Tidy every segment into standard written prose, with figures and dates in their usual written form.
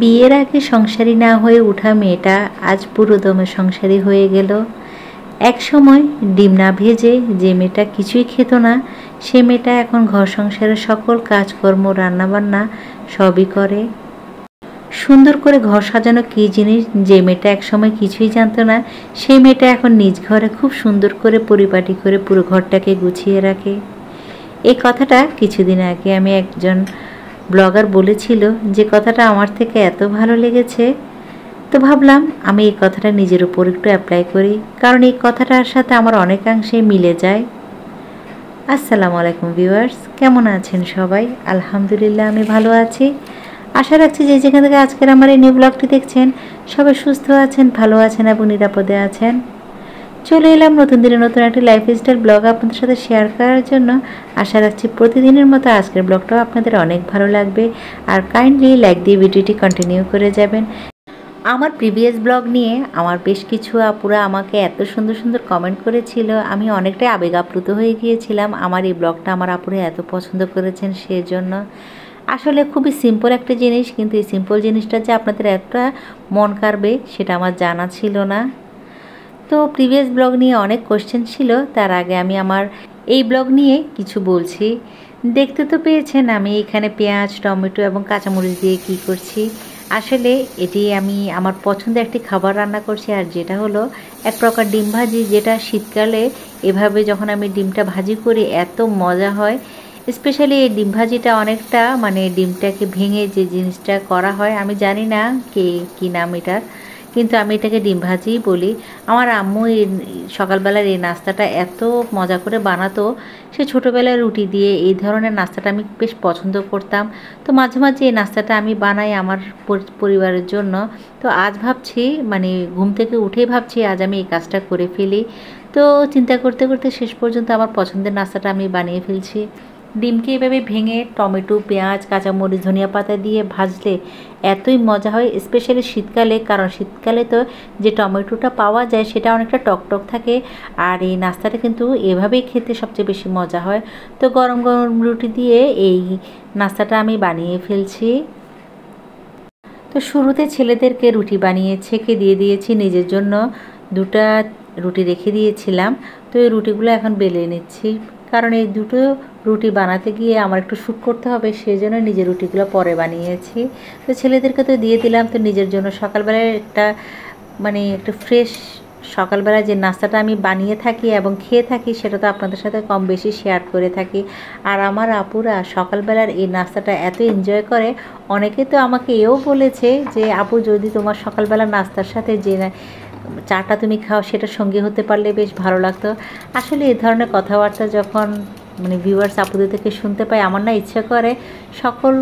বিয়ের আগে সংসারী না হয়ে ওঠা মেয়েটা আজ পুরোদমে সংসারী হয়ে গেল। এক সময় ডিম না ভেজে যে মেয়েটা কিছুই খেত না, সে মেয়েটা এখন ঘর সংসারের সকল কাজকর্ম, রান্নাবান্না সবই করে। সুন্দর করে ঘর সাজানো কী জিনিস যে মেয়েটা একসময় কিছুই জানতো না, সেই মেয়েটা এখন নিজ ঘরে খুব সুন্দর করে পরিপাটি করে পুরো ঘরটাকে গুছিয়ে রাখে। এই কথাটা কিছুদিন আগে আমি একজন ব্লগার বলেছিল, যে কথাটা আমার থেকে এত ভালো লেগেছে, তো ভাবলাম আমি এই কথাটা নিজের উপর একটু অ্যাপ্লাই করি, কারণ এই কথাটার সাথে আমার অনেকাংশে মিলে যায়। আসসালামু আলাইকুম ভিউয়ার্স, কেমন আছেন সবাই? আলহামদুলিল্লাহ আমি ভালো আছি। আশা রাখছি যে যেখান থেকে আজকের আমার এই নিউ ব্লগটি দেখছেন সবাই সুস্থ আছেন, ভালো আছেন এবং নিরাপদে আছেন। চলে এলাম নতুন দিনে নতুন একটি লাইফস্টাইল ব্লগ আপনাদের সাথে শেয়ার করার জন্য। আশা রাখছি প্রতিদিনের মতো আজকের ব্লগটাও আপনাদের অনেক ভালো লাগবে, আর কাইন্ডলি লাইক দিয়ে ভিডিওটি কন্টিনিউ করে যাবেন। আমার প্রিভিয়াস ব্লগ নিয়ে আমার বেশ কিছু আপুরা আমাকে এত সুন্দর সুন্দর কমেন্ট করেছিল, আমি অনেকটাই আবেগ আপ্লুত হয়ে গিয়েছিলাম। আমার এই ব্লগটা আমার আপুরা এত পছন্দ করেছেন, সেজন্য আসলে খুবই সিম্পল একটা জিনিস, কিন্তু এই সিম্পল জিনিসটা যে আপনাদের একটা মন কাড়বে সেটা আমার জানা ছিল না। তো প্রিভিয়াস ব্লগ নিয়ে অনেক কোশ্চেন ছিল, তার আগে আমি আমার এই ব্লগ নিয়ে কিছু বলছি। দেখতে তো পেয়েছেন আমি এখানে পেঁয়াজ, টমেটো এবং কাঁচামরিচ দিয়ে কি করছি। আসলে এটি আমি আমার পছন্দের একটি খাবার রান্না করছি, আর যেটা হলো এক প্রকার ডিম ভাজি, যেটা শীতকালে এভাবে যখন আমি ডিমটা ভাজি করি এত মজা হয়। স্পেশালি এই ডিম ভাজিটা অনেকটা মানে ডিমটাকে ভেঙে যে জিনিসটা করা হয়, আমি জানি না কী নাম এটার, কিন্তু আমি এটাকে ডিম ভাজিই বলি। আমার আম্মু এই সকালবেলার এই নাস্তাটা এত মজা করে বানাতো। সে ছোটোবেলায় রুটি দিয়ে এই ধরনের নাস্তাটা আমি বেশ পছন্দ করতাম। তো মাঝে মাঝে এই নাস্তাটা আমি বানাই আমার পরিবারের জন্য। তো আজ ভাবছি, মানে ঘুম থেকে উঠেই ভাবছি আজ আমি এই কাজটা করে ফেলি। তো চিন্তা করতে করতে শেষ পর্যন্ত আমার পছন্দের নাস্তাটা আমি বানিয়ে ফেলছি। ডিমকে এভাবে ভেঙে টমেটো, পেঁয়াজ, কাঁচামরিচ, ধনিয়া পাতা দিয়ে ভাজলে এতই মজা হয়, স্পেশালি শীতকালে, কারণ শীতকালে তো যে টমেটোটা পাওয়া যায় সেটা অনেকটা টকটক থাকে। আর এই নাস্তাটা কিন্তু এভাবেই খেতে সবচেয়ে বেশি মজা হয়। তো গরম গরম রুটি দিয়ে এই নাস্তাটা আমি বানিয়ে ফেলছি। তো শুরুতে ছেলেদেরকে রুটি বানিয়ে ছেঁকে দিয়ে দিয়েছি, নিজের জন্য দুটা রুটি রেখে দিয়েছিলাম। তো এই রুটিগুলো এখন বেলে নিচ্ছি, কারণ এই দুটো রুটি বানাতে গিয়ে আমার একটু শ্যুট করতে হবে, সেই জন্য নিজের রুটিগুলো পরে বানিয়েছি। তো ছেলেদেরকে তো দিয়ে দিলাম। তো নিজের জন্য সকালবেলায় একটা ফ্রেশ সকালবেলা যে নাস্তাটা আমি বানিয়ে থাকি এবং খেয়ে থাকি, সেটা তো আপনাদের সাথে কম বেশি শেয়ার করে থাকি। আর আমার আপুরা সকালবেলার এই নাস্তাটা এত এনজয় করে, অনেকে তো আমাকে এও বলেছে যে আপু, যদি তোমার সকালবেলা নাস্তার সাথে যে চাটা তুমি খাও সেটা সঙ্গী হতে পারলে বেশ ভালো লাগতো। আসলে এই ধরনের কথাবার্তা যখন ভিউয়ার্স আপুদের থেকে শুনতে পাই, আমার না ইচ্ছা করে সকল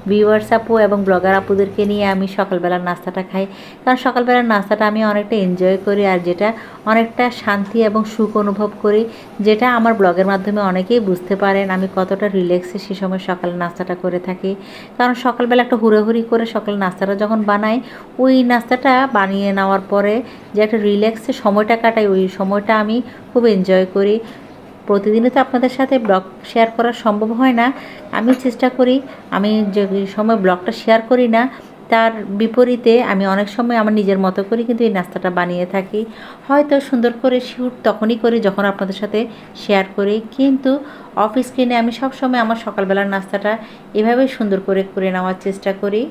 ভিউয়ার্স আপু এবং ব্লগার আপুদেরকে নিয়ে আমি সকালবেলার নাস্তাটা খাই, কারণ সকালবেলার নাস্তাটা আমি অনেকটা এনজয় করি, আর যেটা অনেকটা শান্তি এবং সুখ অনুভব করি, যেটা আমার ব্লগের মাধ্যমে অনেকেই বুঝতে পারেন আমি কতটা রিল্যাক্সে সে সময় সকালের নাস্তাটা করে থাকি। কারণ সকালবেলা একটা হুড়োহুড়ি করে সকালের নাস্তাটা যখন বানাই, ওই নাস্তাটা বানিয়ে নেওয়ার পরে যে একটা রিল্যাক্সে সময়টা কাটাই, ওই সময়টা আমি খুব এনজয় করি। প্রতিদিনই তো আপনাদের সাথে ব্লগ শেয়ার করা সম্ভব হয় না। আমি চেষ্টা করি, আমি যে সময় ব্লগটা শেয়ার করি না তার বিপরীতে আমি অনেক সময় আমার নিজের মতো করি কিন্তু এই নাস্তাটা বানিয়ে থাকি। হয়তো সুন্দর করে শ্যুট তখনই করি যখন আপনাদের সাথে শেয়ার করি, কিন্তু অফ স্ক্রিনে আমি সবসময় আমার সকালবেলার নাস্তাটা এভাবেই সুন্দর করে করে নেওয়ার চেষ্টা করি।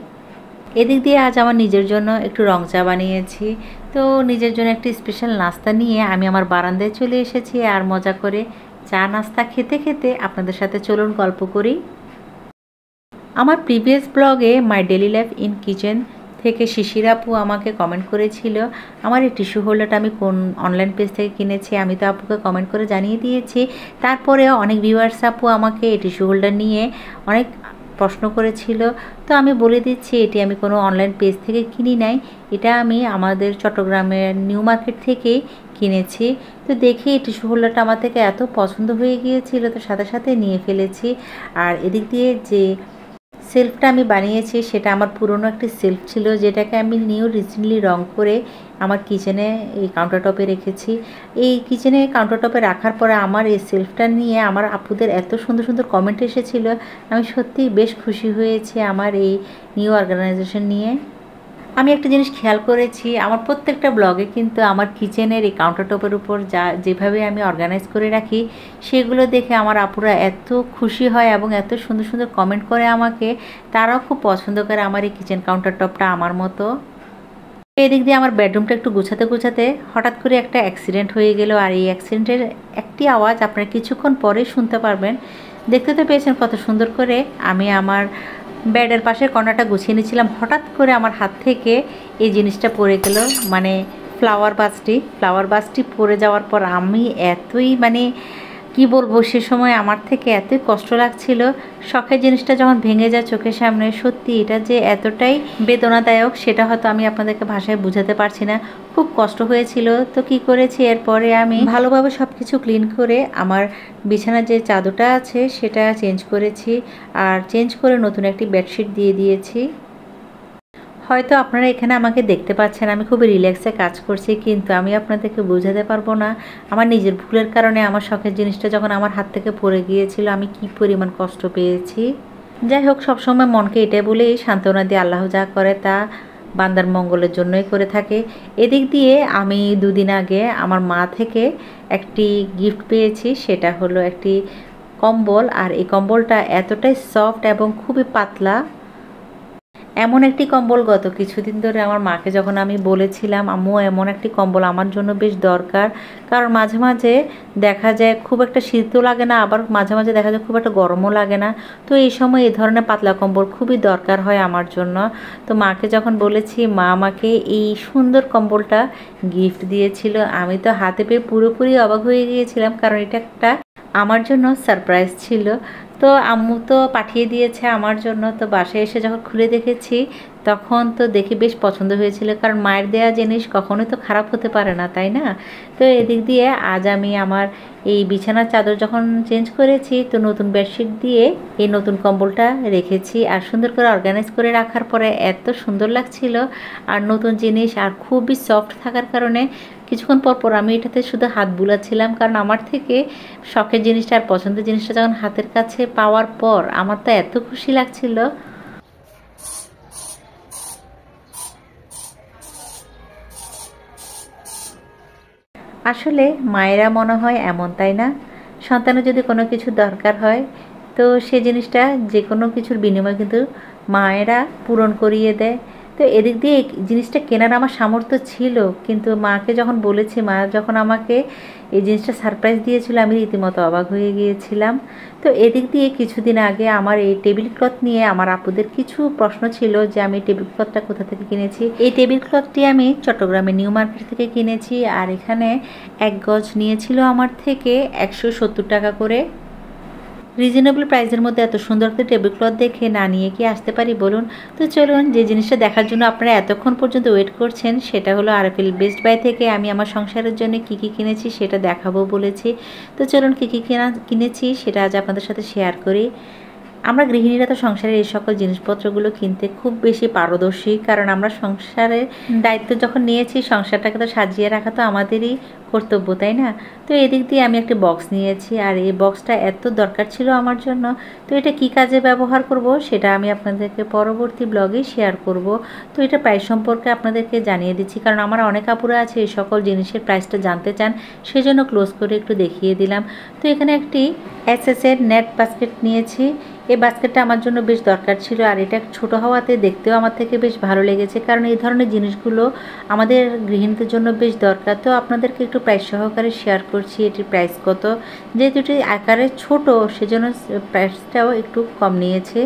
এদিক দিয়ে আজ আমার নিজের জন্য একটু রং চা বানিয়েছি। তো নিজের জন্য একটি স্পেশাল নাস্তা নিয়ে আমি আমার বারান্দায় চলে এসেছি, আর মজা করে চা নাস্তা খেতে খেতে আপনাদের সাথে চলুন গল্প করি। আমার প্রিভিয়াস ব্লগে মাই ডেলি লাইফ ইন কিচেন থেকে শিশির আপু আমাকে কমেন্ট করেছিল আমার এই টিস্যু হোল্ডারটা আমি কোন অনলাইন পেজ থেকে কিনেছি। আমি তো আপুকে কমেন্ট করে জানিয়ে দিয়েছি। তারপরেও অনেক ভিউয়ার্স আপু আমাকে এই টিস্যু হোল্ডার নিয়ে অনেক প্রশ্ন করেছিল। তো আমি বলে দিচ্ছি, এটি আমি কোনো অনলাইন পেজ থেকে কিনি নাই, এটা আমি আমাদের চট্টগ্রামের নিউ মার্কেট থেকেই কিনেছি। তো দেখি এই টিস্যু হোল্ডারটা আমার থেকে এত পছন্দ হয়ে গিয়েছিল, তো সাথে সাথে নিয়ে ফেলেছি। আর এদিক দিয়ে যে সেলফটা আমি বানিয়েছি সেটা আমার পুরনো একটি সেলফ ছিল, যেটাকে আমি নিউ রিসেন্টলি রং করে আমার কিচেনে এই কাউন্টার টপে রেখেছি। এই কিচেনে কাউন্টার টপে রাখার পরে আমার এই সেলফটা নিয়ে আমার আপুদের এত সুন্দর সুন্দর কমেন্ট এসেছিলো, আমি সত্যিই বেশ খুশি হয়েছি আমার এই নিউ অর্গানাইজেশন নিয়ে। আমি একটা জিনিস খেয়াল করেছি, আমার প্রত্যেকটা ব্লগে কিন্তু আমার কিচেনের এই কাউন্টার টপের উপর যেভাবে আমি অর্গানাইজ করে রাখি সেগুলো দেখে আমার আপুরা এত খুশি হয় এবং এত সুন্দর সুন্দর কমেন্ট করে আমাকে। তারাও খুব পছন্দ করে আমার এই কিচেন কাউন্টার টপটা আমার মতো। এদিক দিয়ে আমার বেডরুমটা একটু গুছাতে গুছাতে হঠাৎ করে একটা অ্যাক্সিডেন্ট হয়ে গেল, আর এই অ্যাক্সিডেন্টের একটি আওয়াজ আপনারা কিছুক্ষণ পরেই শুনতে পারবেন। দেখতে তো পেয়েছেন কত সুন্দর করে আমি আমার বেডের পাশের কর্নারটা গুছিয়ে নিয়েছিলাম, হঠাৎ করে আমার হাত থেকে এই জিনিসটা পড়ে গেল, মানে ফ্লাওয়ার বাসটি পড়ে যাওয়ার পর আমি এতই কি বলবো, সে সময় আমার থেকে এতই কষ্ট লাগছিল। শখের জিনিসটা যখন ভেঙে যায় চোখের সামনে, সত্যি এটা যে এতটাই বেদনাদায়ক সেটা হয়তো আমি আপনাদেরকে ভাষায় বোঝাতে পারছি না। খুব কষ্ট হয়েছিল। তো কি করেছি, এরপরে আমি ভালোভাবে সব কিছু ক্লিন করে আমার বিছানার যে চাদরটা আছে সেটা চেঞ্জ করেছি, আর চেঞ্জ করে নতুন একটি বেডশিট দিয়ে দিয়েছি। হয়তো আপনারা এখানে আমাকে দেখতে পাচ্ছেন আমি খুবই রিল্যাক্সে কাজ করছি, কিন্তু আমি আপনাদেরকে বোঝাতে পারবো না আমার নিজের ভুলের কারণে আমার শখের জিনিসটা যখন আমার হাত থেকে পড়ে গিয়েছিল আমি কি পরিমাণ কষ্ট পেয়েছি। যাই হোক, সবসময় মনকে এটাই বলেই সান্ত্বনা দিয়ে আল্লাহ যা করে তা বান্দার মঙ্গলের জন্যই করে থাকে। এদিক দিয়ে আমি দুদিন আগে আমার মা থেকে একটি গিফট পেয়েছি, সেটা হলো একটি কম্বল। আর এই কম্বলটা এতটাই সফট এবং খুবই পাতলা। এমন একটি কম্বল গত কিছুদিন ধরে আমার মাকে যখন আমি বলেছিলাম আম্মু এমন একটি কম্বল আমার জন্য বেশ দরকার, কারণ মাঝে মাঝে দেখা যায় খুব একটা শীতও লাগে না, আবার মাঝে মাঝে দেখা যায় খুব একটা গরমও লাগে না। তো এই সময় এই ধরনের পাতলা কম্বল খুবই দরকার হয় আমার জন্য। তো মাকে যখন বলেছি, মা আমাকে এই সুন্দর কম্বলটা গিফট দিয়েছিল। আমি তো হাতে পেয়ে পুরোপুরি অবাক হয়ে গিয়েছিলাম, কারণ এটা একটা আমার জন্য সারপ্রাইজ ছিল। তো আম্মু তো পাঠিয়ে দিয়েছে আমার জন্য। তো বাসায় এসে যখন খুলে দেখেছি তখন তো দেখে বেশ পছন্দ হয়েছিল, কারণ মায়ের দেয়া জিনিস কখনোই তো খারাপ হতে পারে না, তাই না? তো এদিক দিয়ে আজ আমি আমার এই বিছানার চাদর যখন চেঞ্জ করেছি তো নতুন বেডশিট দিয়ে এই নতুন কম্বলটা রেখেছি, আর সুন্দর করে অর্গানাইজ করে রাখার পরে এত সুন্দর লাগছিল। আর নতুন জিনিস আর খুবই সফট থাকার কারণে কিছুক্ষণ পর আমি এটাতে শুধু হাত বুলাচ্ছিলাম, কারণ আমার থেকে শখের জিনিসটা আর পছন্দের জিনিসটা যখন হাতের কাছে পাওয়ার পর আমার তো এত খুশি লাগছিল। আসলে মায়েরা মনে হয় এমন, তাই না? সন্তানের যদি কোনো কিছু দরকার হয় তো সে জিনিসটা যে কোনো কিছুর বিনিময়ে কিন্তু মায়েরা পূরণ করিয়ে দেয়। তো এদিক দিয়ে এই জিনিসটা কেনার আমার সামর্থ্য ছিল, কিন্তু মাকে যখন বলেছি, মা যখন আমাকে এই জিনিসটা সারপ্রাইজ দিয়েছিল আমি রীতিমতো অবাক হয়ে গিয়েছিলাম। তো এদিক দিয়ে কিছুদিন আগে আমার এই টেবিল ক্লথ নিয়ে আমার আপুদের কিছু প্রশ্ন ছিল যে আমি টেবিল ক্লথটা কোথা থেকে কিনেছি। এই টেবিল ক্লথটি আমি চট্টগ্রামের নিউ মার্কেট থেকে কিনেছি, আর এখানে 1 গজ নিয়েছিল আমার থেকে 170 টাকা করে। রিজনেবল প্রাইসের মধ্যে এত সুন্দর একটা টেবিল ক্লথ দেখে না নিয়ে কি আসতে পারি বলুন? তো চলুন, যে জিনিসটা দেখার জন্য আপনারা এতক্ষণ পর্যন্ত ওয়েট করছেন সেটা হলো আরএফএল বেস্ট বাই থেকে আমি আমার সংসারের জন্য কি কি কিনেছি সেটা দেখাবো বলেছি। তো চলুন, কি কি কিনেছি সেটা আজ আপনাদের সাথে শেয়ার করি। আমরা গৃহিণীরা তো সংসারের এই সকল জিনিসপত্রগুলো কিনতে খুব বেশি পারদর্শী, কারণ আমরা সংসারের দায়িত্ব যখন নিয়েছি সংসারটাকে তো সাজিয়ে রাখা তো আমাদেরই কর্তব্য, তাই না? তো এদিক দিয়ে আমি একটা বক্স নিয়েছি, আর এই বক্সটা এত দরকার ছিল আমার জন্য। তো এটা কি কাজে ব্যবহার করব সেটা আমি আপনাদেরকে পরবর্তী ব্লগে শেয়ার করব। তো এটা প্রাইস সম্পর্কে আপনাদেরকে জানিয়ে দিচ্ছি, কারণ আমার অনেক আপুরা আছে এই সকল জিনিসের প্রাইসটা জানতে চান, সেজন্য ক্লোজ করে একটু দেখিয়ে দিলাম। তো এখানে একটি এসএসের নেট বাস্কেট নিয়েছি। এই বাস্কেটটা আমার জন্য বেশ দরকার ছিল, আর এটা ছোট হওয়াতে দেখতেও আমার থেকে বেশ ভালো লেগেছে, কারণ এই ধরনের জিনিসগুলো আমাদের গৃহিণীদের জন্য বেশ দরকার। তো আপনাদেরকে একটু প্রাইস সহকারে শেয়ার করছি এটির প্রাইস কত। যেহেতু এটি আকারে ছোট সেজন্য প্রাইসটাও একটু কম নিয়েছে।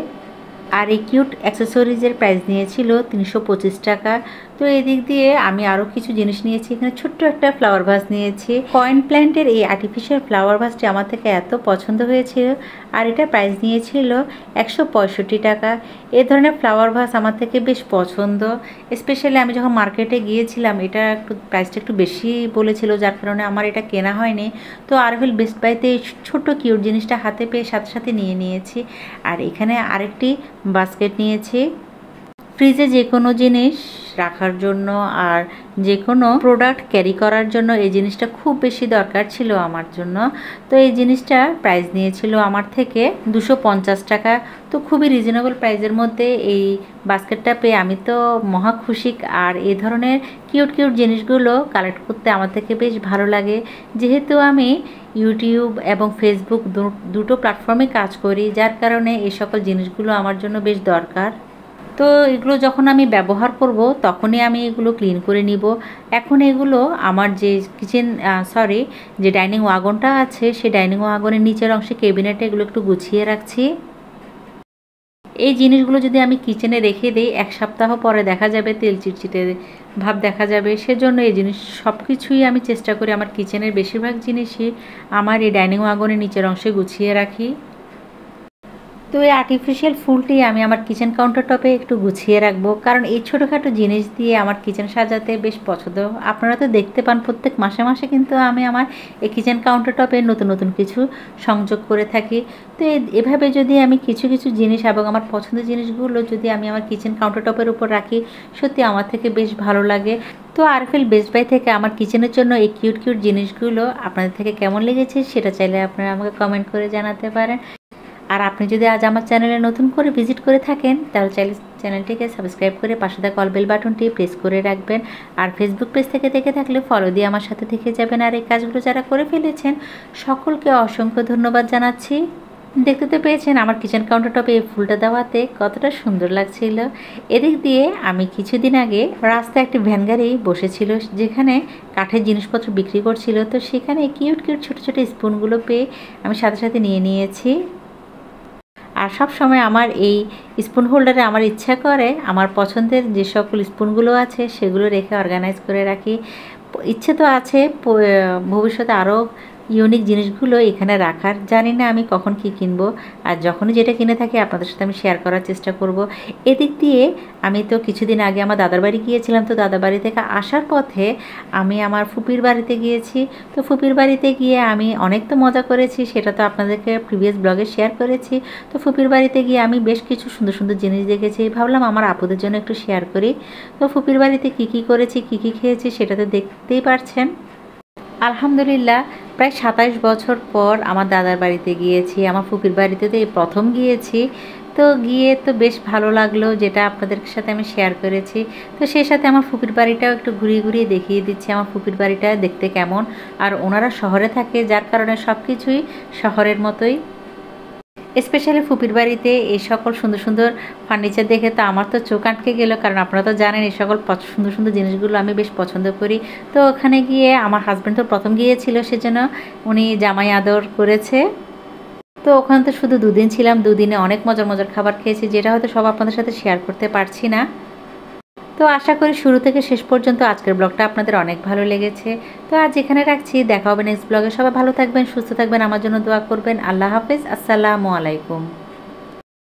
আর এই কিউট অ্যাক্সেসরিজের প্রাইস নিয়েছিল 325 টাকা। তো এদিক দিয়ে আমি আরও কিছু জিনিস নিয়েছি। এখানে ছোট্ট একটা ফ্লাওয়ার ভাস নিয়েছি। কয়েন প্ল্যান্টের এই আর্টিফিশিয়াল ফ্লাওয়ার ভাসটি আমার থেকে এত পছন্দ হয়েছিল, আর এটা প্রাইস নিয়েছিল 165 টাকা। এ ধরনের ফ্লাওয়ার ভাস আমার থেকে বেশ পছন্দ। স্পেশালি আমি যখন মার্কেটে গিয়েছিলাম এটা প্রাইসটা একটু বেশি বলেছিল, যার কারণে আমার এটা কেনা হয়নি। তো আরভিল বেস্ট বাইতে এই ছোট্ট কিউট জিনিসটা হাতে পেয়ে সাথে সাথে নিয়ে নিয়েছি। আর এখানে আরেকটি বাস্কেট নিয়েছি। ফ্রিজে যে কোনো জিনিস রাখার জন্য আর যে কোনো প্রোডাক্ট ক্যারি করার জন্য এই জিনিসটা খুব বেশি দরকার ছিল আমার জন্য। তো এই জিনিসটা প্রাইস নিয়েছিল আমার থেকে 250 টাকা। তো খুবই রিজনেবল প্রাইসের মধ্যে এই বাস্কেটটা পেয়ে আমি তো মহা খুশি। আর এই ধরনের কিউট কিউট জিনিসগুলো কালেক্ট করতে আমার থেকে বেশ ভালো লাগে, যেহেতু আমি ইউটিউব এবং ফেসবুক দুটো প্ল্যাটফর্মে কাজ করি, যার কারণে এই সকল জিনিসগুলো আমার জন্য বেশ দরকার। তো এগুলো যখন আমি ব্যবহার করব তখনই আমি এগুলো ক্লিন করে নিব। এখন এগুলো আমার যে যে ডাইনিং ওয়াগনটা আছে সেই ডাইনিং ওয়াগনের নিচের অংশে ক্যাবিনেটে এগুলো একটু গুছিয়ে রাখছি। এই জিনিসগুলো যদি আমি কিচেনে রেখে দিই 1 সপ্তাহ পরে দেখা যাবে তেল চিটচিটে ভাব দেখা যাবে। সেজন্য এই জিনিস সব কিছুই আমি চেষ্টা করি আমার কিচেনের বেশিরভাগ জিনিসই আমার এই ডাইনিং ওয়াগনের নিচের অংশে গুছিয়ে রাখি। তো এই আর্টিফিশিয়াল ফুলটি আমি আমার কিচেন কাউন্টার টপে একটু গুছিয়ে রাখবো, কারণ এই ছোটোখাটো জিনিস দিয়ে আমার কিচেন সাজাতে বেশ পছন্দ। আপনারা তো দেখতে পান প্রত্যেক মাসে মাসে কিন্তু আমি আমার এই কিচেন কাউন্টার টপে নতুন নতুন কিছু সংযোগ করে থাকি। তো এভাবে যদি আমি কিছু কিছু জিনিস এবং আমার পছন্দের জিনিসগুলো যদি আমি আমার কিচেন কাউন্টার টপের উপর রাখি, সত্যি আমার থেকে বেশ ভালো লাগে। তো আরভিল বেস্ট বাই থেকে আমার কিচেনের জন্য এই কিউট কিউট জিনিসগুলো আপনাদের থেকে কেমন লেগেছে সেটা চাইলে আপনারা আমাকে কমেন্ট করে জানাতে পারেন। আর আপনি যদি আজ আমার চ্যানেলে নতুন করে ভিজিট করে থাকেন তাহলে চাইলে চ্যানেলটিকে সাবস্ক্রাইব করে পাশে থাকা অল বেল বাটনটি প্রেস করে রাখবেন। আর ফেসবুক পেজ থেকে দেখে থাকলে ফলো দিয়ে আমার সাথে থেকে যাবেন। আর এই কাজগুলো যারা করে ফেলেছেন সকলকে অসংখ্য ধন্যবাদ জানাচ্ছি। দেখতে তো পেয়েছেন আমার কিচেন কাউন্টার টপে এই ফুলটা দেওয়াতে কতটা সুন্দর লাগছিল। এদিক দিয়ে আমি কিছুদিন আগে রাস্তায় একটি ভ্যান গাড়ি বসেছিল, যেখানে কাঠের জিনিসপত্র বিক্রি করছিল। তো সেখানে কিউট কিউট ছোটো ছোটো স্পুনগুলো পেয়ে আমি সাথে সাথে নিয়ে নিয়েছি। আর সব সময় আমার এই স্পুন হোল্ডারে আমার ইচ্ছা করে আমার পছন্দের যে সকল স্পুনগুলো আছে সেগুলো রেখে অর্গানাইজ করে রাখি। ইচ্ছে তো আছে ভবিষ্যতে আরও ইউনিক জিনিসগুলো এখানে রাখার। জানি না আমি কখন কি কিনবো, আর যখনই যেটা কিনে থাকি আপনাদের সাথে আমি শেয়ার করার চেষ্টা করব। এদিক দিয়ে আমি তো কিছুদিন আগে আমার দাদার বাড়ি গিয়েছিলাম। তো দাদার বাড়ি থেকে আসার পথে আমি আমার ফুপির বাড়িতে গিয়েছি। তো ফুপির বাড়িতে গিয়ে আমি অনেক তো মজা করেছি, সেটা তো আপনাদেরকে প্রিভিয়াস ব্লগে শেয়ার করেছি। তো ফুপির বাড়িতে গিয়ে আমি বেশ কিছু সুন্দর সুন্দর জিনিস দেখেছি, ভাবলাম আমার আপুদের জন্য একটু শেয়ার করি। তো ফুপির বাড়িতে কী কী করেছি কী কী খেয়েছি সেটা তো দেখতেই পারছেন। আলহামদুলিল্লাহ প্রায় 27 বছর পর আমার দাদার বাড়িতে গিয়েছি। আমার ফুপির বাড়িতে তো এই প্রথম গিয়েছি। তো গিয়ে তো বেশ ভালো লাগলো, যেটা আপনাদের সাথে আমি শেয়ার করেছি। তো সেই সাথে আমার ফুপির বাড়িটাও একটু ঘুরিয়ে ঘুরিয়ে দেখিয়ে দিচ্ছি আমার ফুপির বাড়িটা দেখতে কেমন। আর ওনারা শহরে থাকে, যার কারণে সব কিছুই শহরের মতোই। স্পেশালি ফুপির বাড়িতে এই সকল সুন্দর সুন্দর ফার্নিচার দেখে তো আমার তো চোখ আটকে গেল, কারণ আপনারা তো জানেন এই সকল সুন্দর সুন্দর জিনিসগুলো আমি বেশ পছন্দ করি। তো ওখানে গিয়ে আমার হাজব্যান্ড তো প্রথম গিয়েছিল, সেজন্য উনি জামাই আদর করেছে। তো ওখানে তো শুধু 2 দিন ছিলাম, 2 দিনে অনেক মজার মজার খাবার খেয়েছি, যেটা হয়তো সব আপনাদের সাথে শেয়ার করতে পারছি না। তো আশা করি শুরু থেকে শেষ পর্যন্ত আজকের ব্লগটা আপনাদের অনেক ভালো লেগেছে। তো আজ এখানে রাখছি, দেখা হবে নেক্সট ব্লগে। সবাই ভালো থাকবেন, সুস্থ থাকবেন, আমার জন্য দোয়া করবেন। আল্লাহ হাফেজ, আসসালামু আলাইকুম।